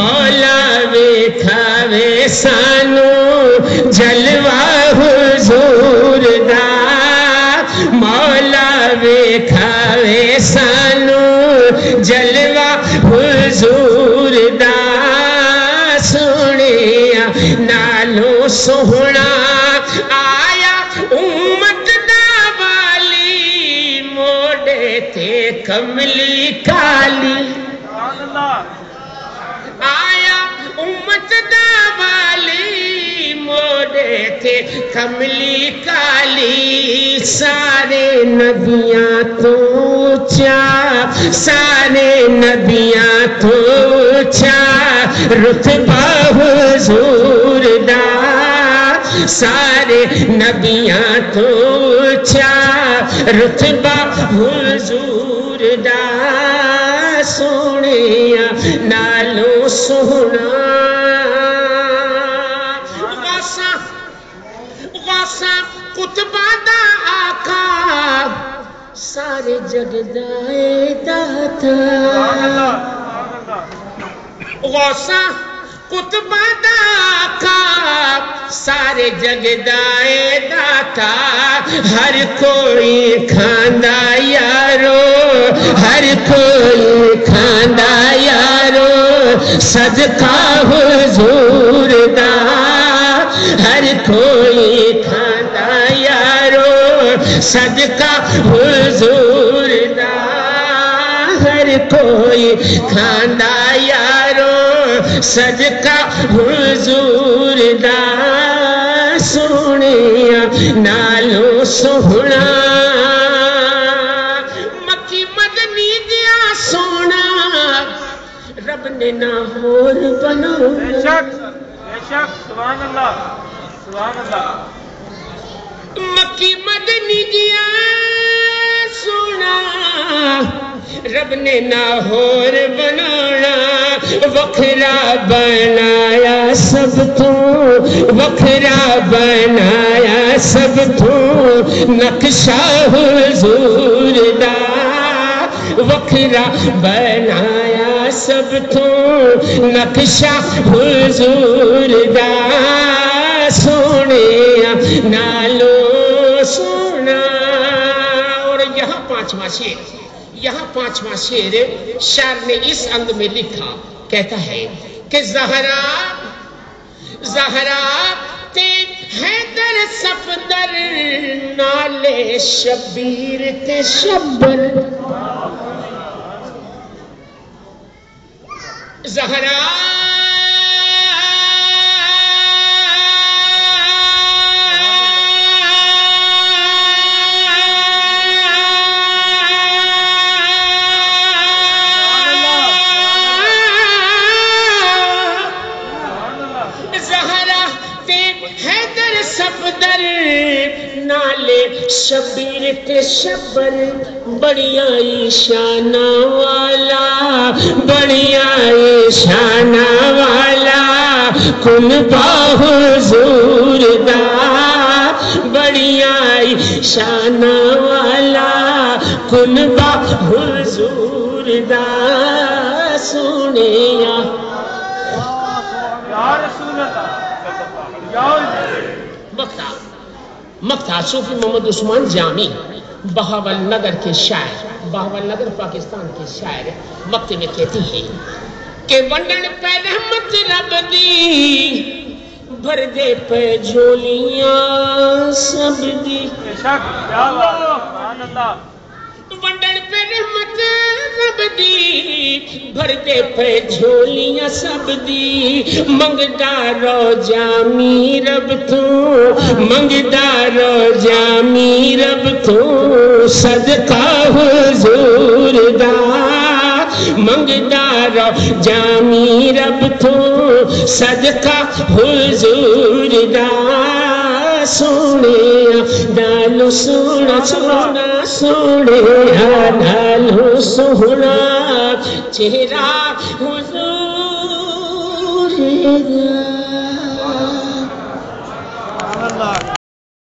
مولا ویکھاوے سانو جلوہ حضور دا مولا ویکھاوے سانو جلوہ حضور دا سونیا نالو سوہنا آیا امت دا والی موڑے تے کملی کالی آیا امت دا والی موڑے تے کملی کالی سارے نبیاں تو اونچا سارے نبیاں تو اونچا رتبہ حضور دا سارے نبیاں تو اونچا رتبہ حضور دا سونیا نالو سونا غوثہ قطبہ دا آقا سارے جگ دائے داتا غوثہ قطبہ دا آقا سارے جگ دائے داتا ہر کوئی کھاندا یارو ہر کوئی کھاندا یارو صدقہ حضور دا ہر کوئی کھاندا یارو صدقہ حضور دا ہر کوئی کھاندا یارو صدقہ حضور دا سونیا نالو سوہنا مکی مدنی دیا سونا رب نے نہ ہور بناؤ بے شک سبحان اللہ سبحان اللہ مکی مدنی دیا سونا رب نے نہ ہور بنانا وکھرا بنایا سب تو وکھرا بنایا سب تو نقشہ حضور دا وکھرا بنایا سب تو نقشہ حضور دا سونیا نالو سونا اور یہاں پانچواں شعر شاعر نے اس اندھ میں لکھا کہتا ہے کہ زہرا تے حیدر صفدر نالے شبیر تے شبر زہرا شبیر تے شبر بڑیا شانہ والا بڑیا شانہ والا کنبہ حضور دا بڑیا شانہ والا کنبہ حضور دا سونیا یا رسول اللہ مقطع صوفی محمد عثمان جامی بہاول نگر کے شاعر بہاول نگر پاکستان کے شاعر مقطع میں کہتی ہیں کہ ونڈن پہ رحمت رب دی بھر دے پہ جھولیاں سب دی ونڈن پہ رحمت رب دی بھر دے پہ جھولیاں سب دی منگدا رو جامی رب تو منگدا رو جامی رب تو صدقہ حضور دا منگدا رو جامی رب تو صدقہ حضور دا سونیا نالو سونا سونا سونیا نالو سونا چہرہ حضور دا